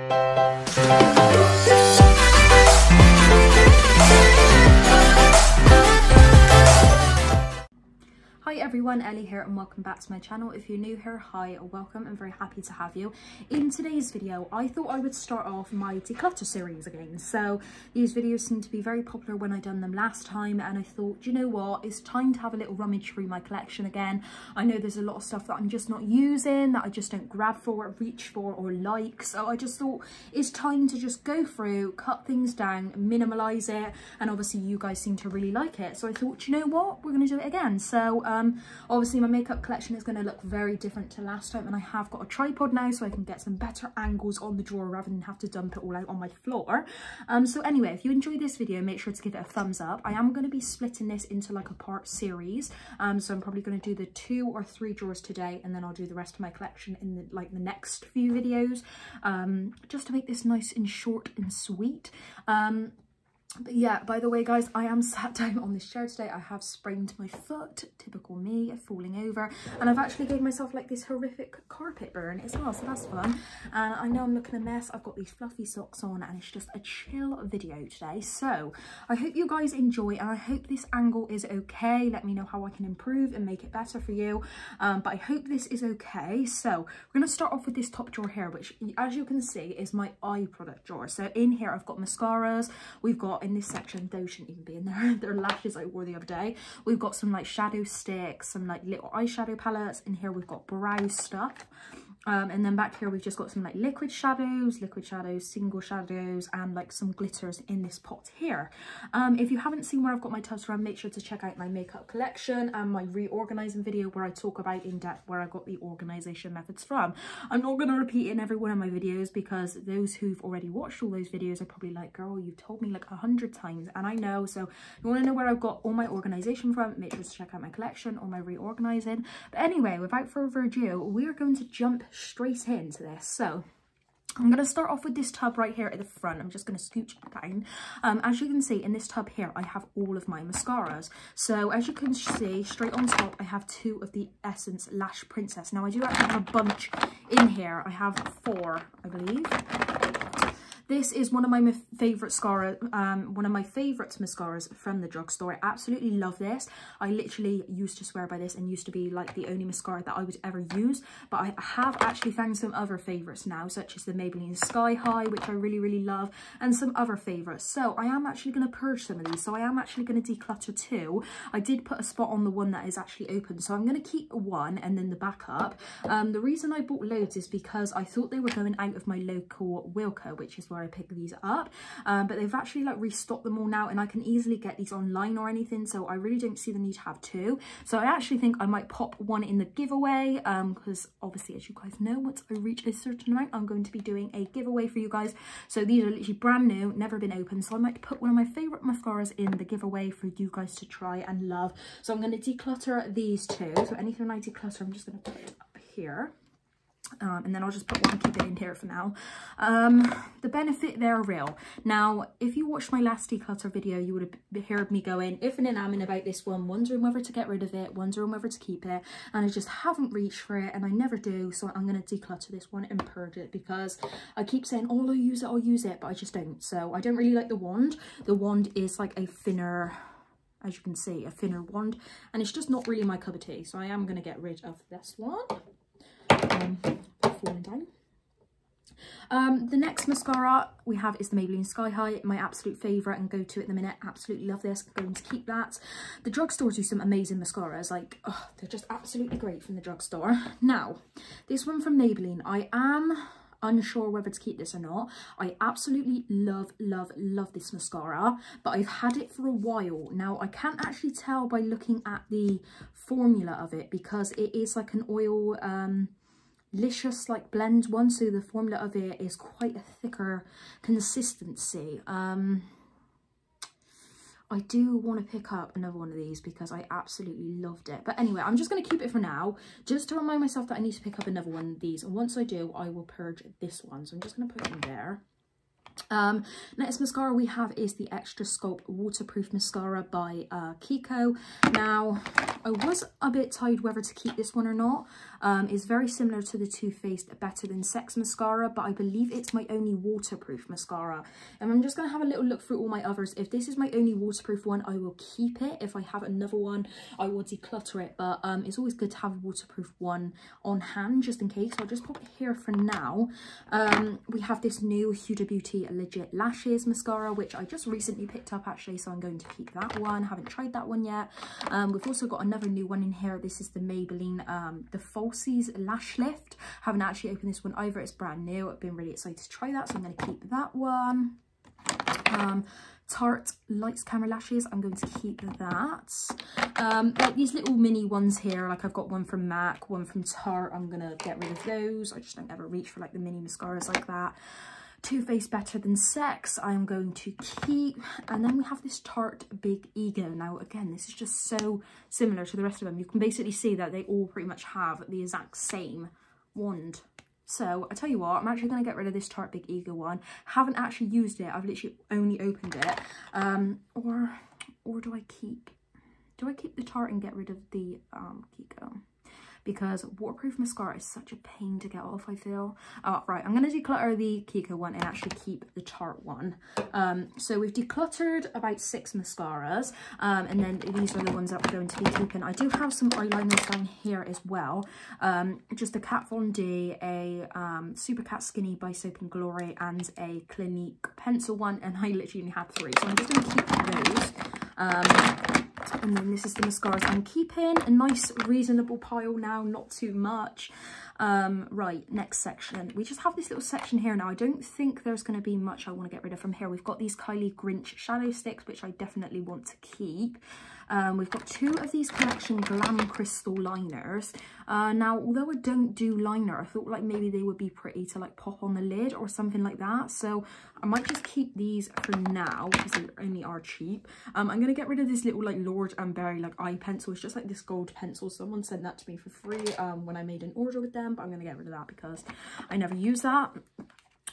Hi everyone, Ellie here and welcome back to my channel. If you're new here, hi, welcome. I'm very happy to have you. In today's video, I thought I would start off my declutter series again. So these videos seem to be very popular when I done them last time, and I thought, you know what, it's time to have a little rummage through my collection again. I know there's a lot of stuff that I'm just not using, that I just don't grab for, reach for or like. So I just thought it's time to just go through, cut things down, minimalize it, and obviously you guys seem to really like it. So I thought, you know what, we're going to do it again. So obviously my makeup collection is going to look very different to last time, and I have got a tripod now so I can get some better angles on the drawer rather than have to dump it all out on my floor. So anyway, if you enjoyed this video, make sure to give it a thumbs up. I am going to be splitting this into like a part series, so I'm probably going to do the 2 or 3 drawers today, and then I'll do the rest of my collection in the next few videos, just to make this nice and short and sweet. But yeah, by the way guys, I am sat down on this chair today. I have sprained my foot, typical me, falling over, and I've actually gave myself like this horrific carpet burn as well, so that's fun. And I know I'm looking a mess. I've got these fluffy socks on and it's just a chill video today. So I hope you guys enjoy, and I hope this angle is okay. Let me know how I can improve and make it better for you, but I hope this is okay. So we're going to start off with this top drawer here, which as you can see is my eye product drawer. So in here I've got mascaras. We've got, in this section, those shouldn't even be in there, they're lashes I wore the other day. We've got some like shadow sticks, some like little eyeshadow palettes. In here we've got brow stuff, and then back here we've just got some like liquid shadows, single shadows, and like some glitters in this pot here. If you haven't seen where I've got my tubs from, make sure to check out my makeup collection and my reorganizing video where I talk about in depth where I got the organization methods from. I'm not going to repeat it in every one of my videos because those who've already watched all those videos are probably like, girl, you've told me like 100 times, and I know. So if you want to know where I've got all my organization from, make sure to check out my collection or my reorganizing. But anyway, without further ado, we're going to jump straight into this. So I'm going to start off with this tub right here at the front. I'm just going to scooch down. As you can see in this tub here, I have all of my mascaras. So as you can see, straight on top, I have 2 of the Essence Lash Princess. Now I do actually have a bunch in here. I have 4, I believe. This is one of my favourite mascaras from the drugstore. I absolutely love this. I literally used to swear by this and used to be like the only mascara that I would ever use. But I have actually found some other favourites now, such as the Maybelline Sky High, which I really, really love, and some other favourites. So I am actually going to purge some of these. So I am actually going to declutter 2. I did put a spot on the one that is actually open. So I'm going to keep 1 and then the backup. The reason I bought loads is because I thought they were going out of my local Wilko, which is where I pick these up, but they've actually like restocked them all now, and I can easily get these online or anything, so I really don't see the need to have 2. So I actually think I might pop 1 in the giveaway, because obviously, as you guys know, once I reach a certain amount, I'm going to be doing a giveaway for you guys. So these are literally brand new, never been opened, so I might put one of my favorite mascaras in the giveaway for you guys to try and love. So I'm going to declutter these 2. So anything I declutter, I'm just going to put it up here. And then I'll just put 1, keep it in here for now. The benefit, they're real. Now, if you watched my last declutter video, you would have heard me going if and amming about this one, wondering whether to get rid of it, wondering whether to keep it, and I just haven't reached for it, and I never do. So I'm going to declutter this one and purge it, because I keep saying, oh, I'll use it, but I just don't. So I don't really like the wand. The wand is like a thinner, as you can see, a thinner wand, and it's just not really my cup of tea. So I am going to get rid of this one. Falling down. The next mascara we have is the Maybelline Sky High, my absolute favourite and go-to at the minute. Absolutely love this. I'm going to keep that. The drugstores do some amazing mascaras, like, oh, they're just absolutely great from the drugstore. Now, this one from Maybelline, I am unsure whether to keep this or not. I absolutely love this mascara, but I've had it for a while now. I can't actually tell by looking at the formula of it, because it is like an oil licious like blend one, so the formula of it is quite a thicker consistency. I do want to pick up another one of these because I absolutely loved it. But anyway, I'm just going to keep it for now, just to remind myself that I need to pick up another one of these. And once I do, I will purge this one. So I'm just going to put it in there. Next mascara we have is the Extra Sculpt Waterproof Mascara by Kiko. Now, I was a bit tired whether to keep this one or not. It's very similar to the Too Faced Better Than Sex mascara, but I believe it's my only waterproof mascara. And I'm just going to have a little look through all my others. If this is my only waterproof one, I will keep it. If I have another one, I will declutter it. But it's always good to have a waterproof one on hand, just in case. So I'll just pop it here for now. We have this new Huda Beauty Legit Lashes mascara, which I just recently picked up actually, so I'm going to keep that one. Haven't tried that one yet. We've also got another new one in here. This is the Maybelline the Falsies Lash Lift. Haven't actually opened this one either. It's brand new. I've been really excited to try that, so I'm going to keep that one. Tarte Lights Camera Lashes, I'm going to keep that. Like these little mini ones here, like I've got one from MAC, one from Tarte. I'm going to get rid of those. I just don't ever reach for like the mini mascaras like that. Too Faced Better Than Sex, I'm going to keep. And then we have this Tarte Big Ego. Now, again, this is just so similar to the rest of them. You can basically see that they all pretty much have the exact same wand. So, I tell you what, I'm actually going to get rid of this Tarte Big Ego one. Haven't actually used it. I've literally only opened it. Or do I keep the Tarte and get rid of the Kiko? Because waterproof mascara is such a pain to get off, I feel. Right, I'm going to declutter the Kiko one and actually keep the Tarte one. So we've decluttered about 6 mascaras, and then these are the ones that we're going to be keeping. I do have some eyeliners down here as well. Just a Kat Von D, a Super Cat Skinny by Soap & Glory, and a Clinique pencil one, and I literally only had 3. So I'm just going to keep those. And then this is the mascaras I'm keeping. A nice reasonable pile now, not too much. Right, next section. We just have this little section here now. I don't think there's going to be much I want to get rid of from here. We've got these Kylie Grinch shadow sticks, which I definitely want to keep. We've got 2 of these Collection Glam Crystal liners. Now, although I don't do liner, I thought like maybe they would be pretty to like pop on the lid or something like that. So I might just keep these for now because they only are cheap. I'm going to get rid of this little like Lord & Berry like eye pencil. It's just like this gold pencil. Someone sent that to me for free when I made an order with them, but I'm going to get rid of that because I never use that.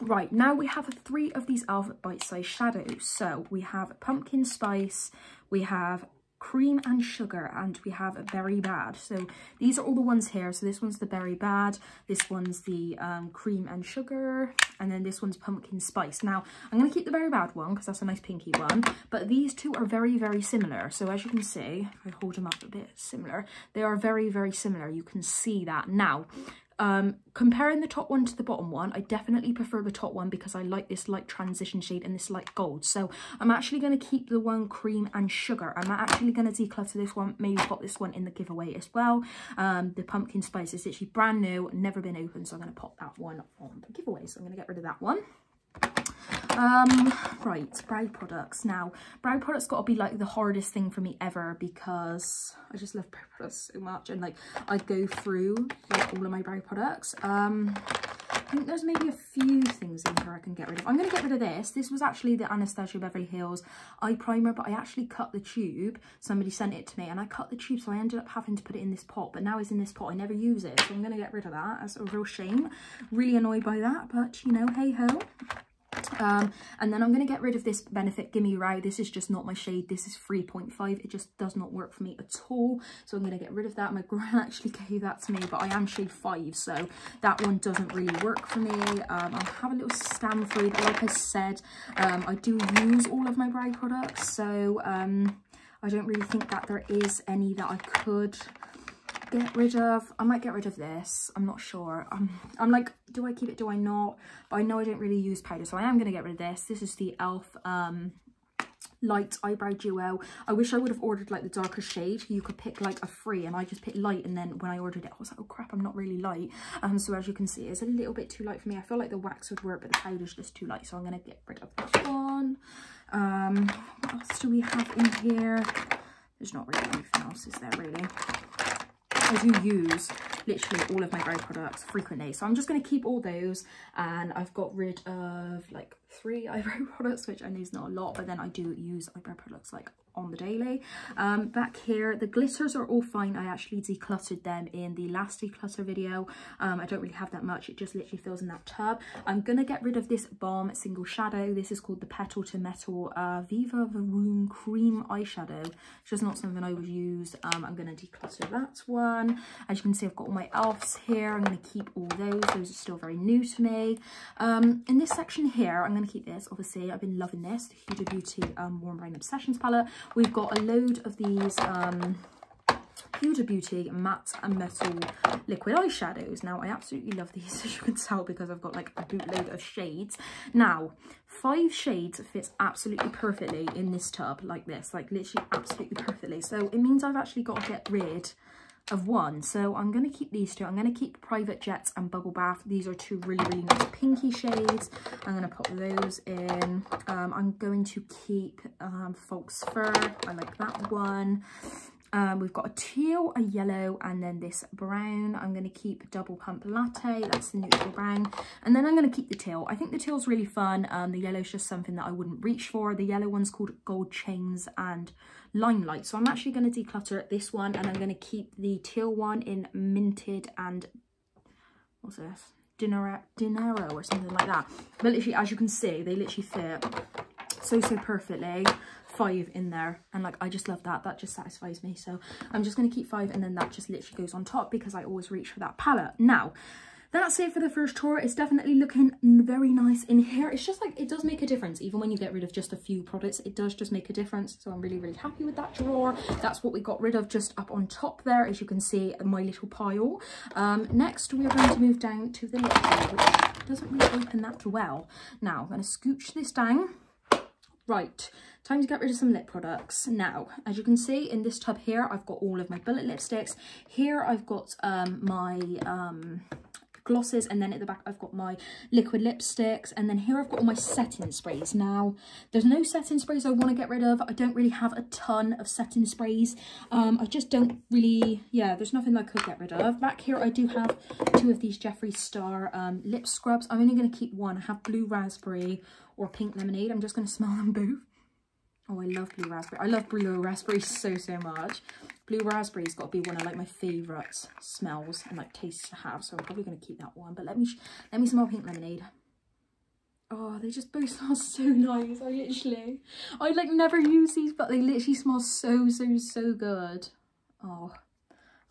Right, now we have 3 of these e.l.f. bite-sized shadows. So we have Pumpkin Spice, we have Cream and Sugar, and we have Berry Bad. So these are all the ones here. So this one's the Berry Bad, this one's the Cream and Sugar, and then this one's Pumpkin Spice. Now I'm going to keep the Berry Bad one because that's a nice pinky one, but these 2 are very, very similar. So as you can see, if I hold them up a bit similar, they are very, very similar. You can see that. Now, comparing the top one to the bottom one, I definitely prefer the top one because I like this light transition shade and this light gold. So I'm actually going to keep the one Cream and Sugar. I'm actually going to declutter this one, maybe pop this one in the giveaway as well. The Pumpkin Spice is literally brand new, never been opened, so I'm going to pop that one on the giveaway. So I'm going to get rid of that one. Right, brow products. Now, brow products got to be like the hardest thing for me ever because I just love brow products so much, and like I go through like all of my brow products. I think there's maybe a few things in here I can get rid of. I'm going to get rid of this. This was actually the Anastasia Beverly Hills eye primer, but I actually cut the tube. Somebody sent it to me and I cut the tube, so I ended up having to put it in this pot, but now it's in this pot. I never use it, so I'm going to get rid of that. That's a real shame. Really annoyed by that, but you know, hey ho. And then I'm going to get rid of this Benefit Gimme Row. This is just not my shade. This is 3.5. It just does not work for me at all, so I'm going to get rid of that. My gran actually gave that to me, but I am shade 5, so that one doesn't really work for me. I'll have a little stand for it, but like I said, I do use all of my brow products, so I don't really think that there is any that I could get rid of. I might get rid of this. I'm not sure. I'm like, do I keep it? Do I not? But I know I don't really use powder, so I am going to get rid of this. This is the e.l.f. Light Eyebrow Duo. I wish I would have ordered like the darker shade. You could pick like a free, and I just picked light, and then when I ordered it I was like, oh crap, I'm not really light. So as you can see, it's a little bit too light for me. I feel like the wax would work, but the powder's just too light, so I'm going to get rid of this one. What else do we have in here? There's not really anything else, is there really? I do use literally all of my brow products frequently. So I'm just going to keep all those, and I've got rid of like 3 eyebrow products, which I know is not a lot, but then I do use eyebrow products like on the daily. Back here, the glitters are all fine. I actually decluttered them in the last declutter video. I don't really have that much. It just literally fills in that tub. I'm gonna get rid of this Balm single shadow. This is called the Petal to Metal Viva Varoon cream eyeshadow. It's just not something I would use. I'm gonna declutter that one. As you can see, I've got all my elves here. I'm gonna keep all those. Those are still very new to me. In this section here, I'm gonna keep this. Obviously, I've been loving this, the Huda Beauty Warm Rain Obsessions palette. We've got a load of these Huda Beauty matte and metal liquid eyeshadows. Now, I absolutely love these, as you can tell, because I've got like a bootload of shades. Now, 5 shades fits absolutely perfectly in this tub like this, like literally absolutely perfectly. So it means I've actually got to get rid of 1. So I'm going to keep these 2. I'm going to keep Private Jets and Bubble Bath. These are 2 really, really nice pinky shades. I'm going to pop those in. I'm going to keep False Fur. I like that one. We've got a teal, a yellow, and then this brown. I'm going to keep Double Pump Latte. That's the neutral brown. And then I'm going to keep the teal. I think the teal's really fun. The yellow's just something that I wouldn't reach for. The yellow one's called Gold Chains and Limelight. So I'm actually going to declutter this one, and I'm going to keep the teal one in Minted and what's this? Dinero or something like that. But literally, as you can see, they literally fit so perfectly. 5 in there, and like I just love that. That just satisfies me. So I'm just going to keep 5, and then that just literally goes on top because I always reach for that palette. Now, that's it for the first tour. It's definitely looking very nice in here. It's just like, it does make a difference. Even when you get rid of just a few products, it does just make a difference. So I'm really, really happy with that drawer. That's what we got rid of just up on top there, as you can see, my little pile. Next, we are going to move down to the lip drawer, which doesn't really open that well. Now, I'm going to scooch this down. Right, time to get rid of some lip products. Now, as you can see in this tub here, I've got all of my bullet lipsticks. Here I've got my glosses, and then at the back I've got my liquid lipsticks, and then here I've got all my setting sprays. Now, there's no setting sprays I want to get rid of. I don't really have a ton of setting sprays. I just don't really, yeah, there's nothing I could get rid of. Back here I do have 2 of these Jeffree Star lip scrubs. I'm only going to keep 1. I have Blue Raspberry or Pink Lemonade. I'm just going to smell them both. Oh, I love Blue Raspberry. I love Blue Raspberry so much. Blue Raspberry's got to be one of like my favourite smells and like tastes to have. So I'm probably going to keep that one. But let me smell Pink Lemonade. Oh, they just both smell so nice. I like never use these, but they literally smell so good. Oh.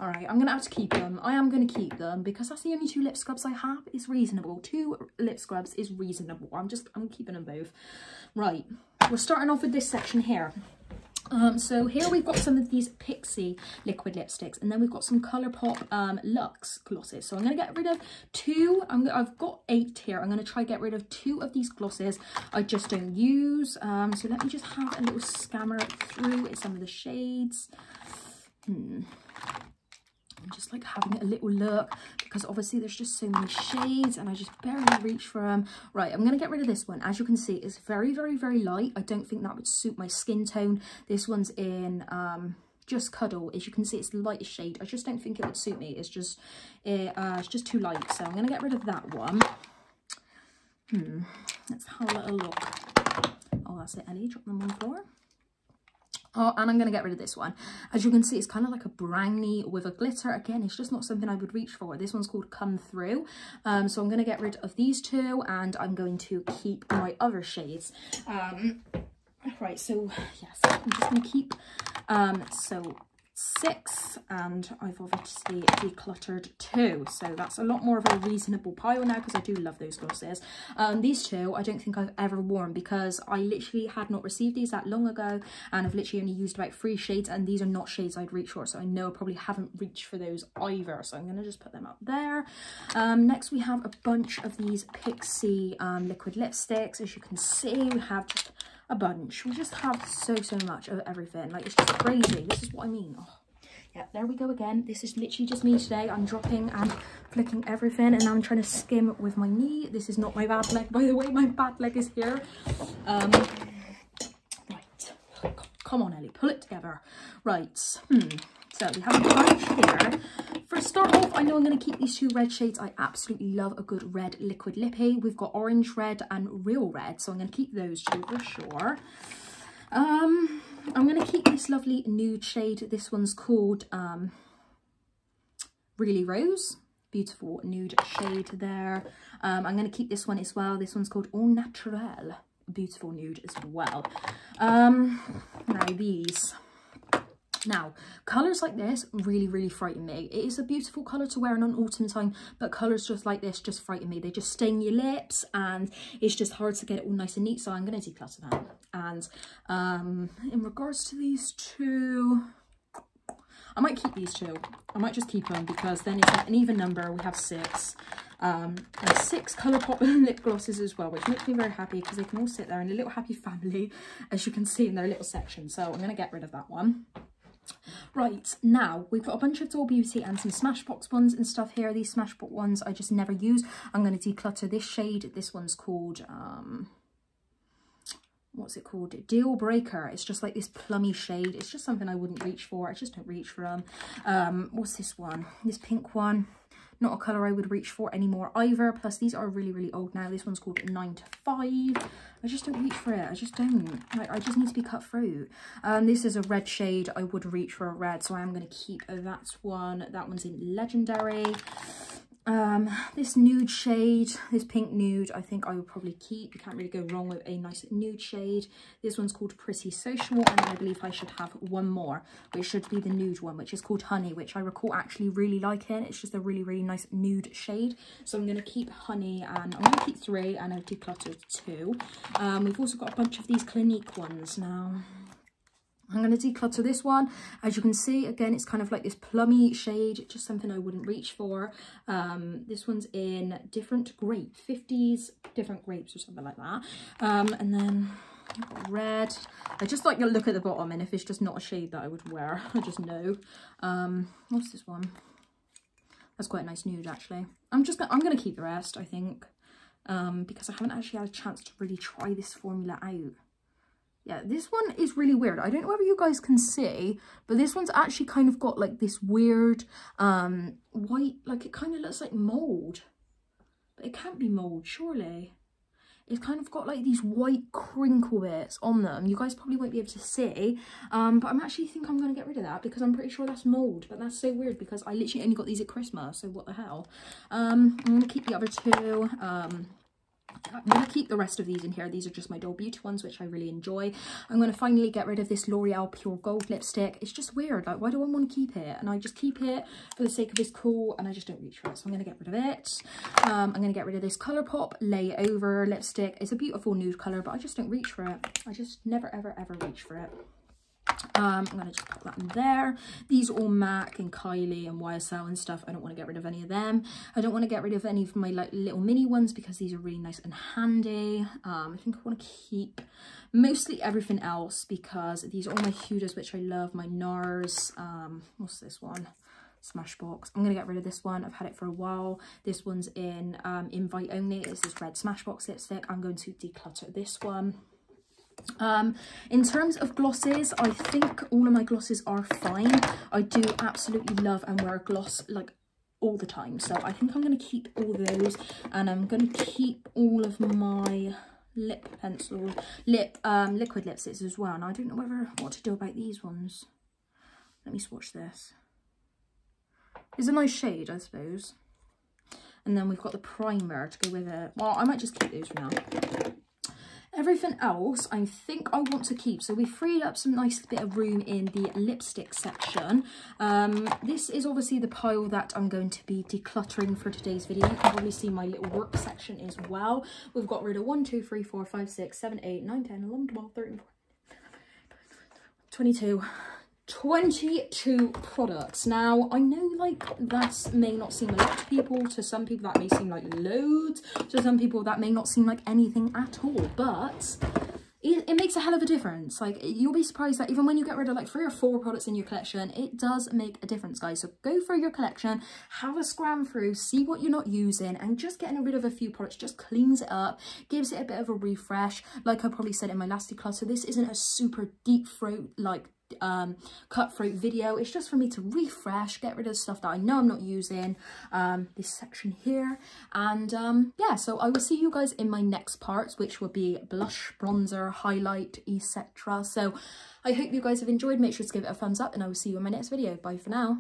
All right, I'm going to have to keep them. I am going to keep them because that's the only 2 lip scrubs I have. It's reasonable. 2 lip scrubs is reasonable. I'm keeping them both. Right, we're starting off with this section here. So here we've got some of these Pixie liquid lipsticks, and then we've got some Colourpop Luxe glosses. So I'm going to get rid of 2. I've got 8 here. I'm going to try get rid of 2 of these glosses I just don't use. So let me just have a little scammer through some of the shades. I'm just like having a little look because obviously there's just so many shades and I just barely reach for them. Right, I'm going to get rid of this one. As you can see, it's very light. I don't think that would suit my skin tone. This one's in Just Cuddle. As you can see, it's the lightest shade. I just don't think it would suit me. It's just too light. So I'm going to get rid of that one. Let's have a little look. Oh, that's it, Ellie. Drop them on the floor. Oh, and I'm going to get rid of this one. As you can see, it's kind of like a brownie with a glitter. Again, it's just not something I would reach for. This one's called Come Through. So I'm going to get rid of these 2, and I'm going to keep my other shades. Right, so yes, I'm just going to keep, so 6, and I've obviously decluttered 2, so that's a lot more of a reasonable pile now because I do love those glosses. These 2 I don't think I've ever worn because I literally had not received these that long ago, and I've literally only used about 3 shades, and these are not shades I'd reach for, so I know I probably haven't reached for those either, so I'm going to just put them up there. Next we have a bunch of these Pixie liquid lipsticks. As you can see, we have just a bunch. We just have so much of everything. Like, it's just crazy. This is what I mean. Oh, yeah, there we go again. This is literally just me today. I'm dropping and flicking everything, and now I'm trying to skim with my knee. This is not my bad leg, by the way. My bad leg is here. Right. Come on, Ellie. Pull it together. Right. So we have a bunch here. For start off, I know I'm going to keep these two red shades. I absolutely love a good red liquid lippy. We've got orange red and real red, so I'm going to keep those two for sure. I'm going to keep this lovely nude shade. This one's called Really Rose. Beautiful nude shade there. I'm going to keep this one as well. This one's called Au Naturel. Beautiful nude as well. Now these. Now, colours like this really frighten me. It is a beautiful colour to wear in an autumn time, but colours just like this just frighten me. They just stain your lips and it's just hard to get it all nice and neat, so I'm going to declutter that. And in regards to these two, I might keep these two. I might just keep them because then it's an even number. We have 6. And 6 Colourpop lip glosses as well, which makes me very happy because they can all sit there in a little happy family, as you can see in their little section. So I'm going to get rid of that one. Right, now we've got a bunch of Doll Beauty and some Smashbox ones and stuff here. These Smashbox ones I just never use. I'm going to declutter this shade. This one's called what's it called? Deal Breaker. It's just like this plummy shade. It's just something I wouldn't reach for. I just don't reach for them. What's this one? This pink one. Not a colour I would reach for anymore either. Plus these are really old now. This one's called 9 to 5. I just don't reach for it. I just don't. Like, I just need to be cut through. This is a red shade. I would reach for a red, so I am going to keep that one. That one's in Legendary. This nude shade, this pink nude, I think I would probably keep. You can't really go wrong with a nice nude shade. This one's called Pretty Social, and I believe I should have one more, which should be the nude one, which is called Honey, which I recall actually really liking. It's just a really nice nude shade. So I'm going to keep Honey, and I'm going to keep 3, and I've decluttered 2. We've also got a bunch of these Clinique ones now. I'm going to declutter this one. As you can see, again, it's kind of like this plummy shade, just something I wouldn't reach for. This one's in different grape, 50s, different grapes or something like that. And then red. I just like to look at the bottom, and if it's just not a shade that I would wear, I just know. What's this one? That's quite a nice nude, actually. I'm going to keep the rest, I think, because I haven't actually had a chance to really try this formula out. Yeah, this one is really weird. I don't know whether you guys can see, but this one's actually kind of got like this weird white, like it kind of looks like mold. But it can't be mold, surely. It's kind of got like these white crinkle bits on them. You guys probably won't be able to see, but I'm actually think I'm going to get rid of that because I'm pretty sure that's mold. But that's so weird because I literally only got these at Christmas, so what the hell. I'm going to keep the other 2. I'm going to keep the rest of these in here. These are just my Doll Beauty ones, which I really enjoy. I'm going to finally get rid of this L'Oreal Pure Gold lipstick. It's just weird. Like, why do I want to keep it? And I just keep it for the sake of it's cool, and I just don't reach for it. So I'm going to get rid of it. I'm going to get rid of this Colourpop Layover lipstick. It's a beautiful nude colour, but I just don't reach for it. I just never, ever reach for it. I'm going to just put that in there. These are all MAC and Kylie and YSL and stuff. I don't want to get rid of any of them. I don't want to get rid of any of my like little mini ones because these are really nice and handy. I think I want to keep mostly everything else because these are all my Hudas, which I love. My NARS. What's this one? Smashbox. I'm going to get rid of this one. I've had it for a while. This one's in Invite Only. It's this red Smashbox lipstick. I'm going to declutter this one. In terms of glosses, I think all of my glosses are fine. I do absolutely love and wear a gloss like all the time, so I think I'm going to keep all those, and I'm going to keep all of my lip pencil liquid lipsticks as well. And I don't know what to do about these ones. Let me swatch this. It's a nice shade, I suppose. And then we've got the primer to go with it. Well, I might just keep those for now. Everything else I think I want to keep. So we freed up some nice bit of room in the lipstick section. This is obviously the pile that I'm going to be decluttering for today's video. You can probably see my little work section as well. We've got rid of 1, 2, 3, 4, 5, 6, 7, 8, 9, 10, 11, 12, 13, 14, 22 products. Now, I know like that may not seem a lot to people. To some people that may seem like loads. To some people that may not seem like anything at all. But it makes a hell of a difference. Like, you'll be surprised that even when you get rid of like 3 or 4 products in your collection, it does make a difference, guys. So go through your collection, have a scram through, see what you're not using, and just getting rid of a few products just cleans it up, gives it a bit of a refresh. Like I probably said in my last declutter, this isn't a super deep throat like cut fruit video. It's just for me to refresh, get rid of stuff that I know I'm not using, this section here, and yeah, so I will see you guys in my next parts, which will be blush, bronzer, highlight, etc. So I hope you guys have enjoyed. Make sure to give it a thumbs up, and I will see you in my next video. Bye for now.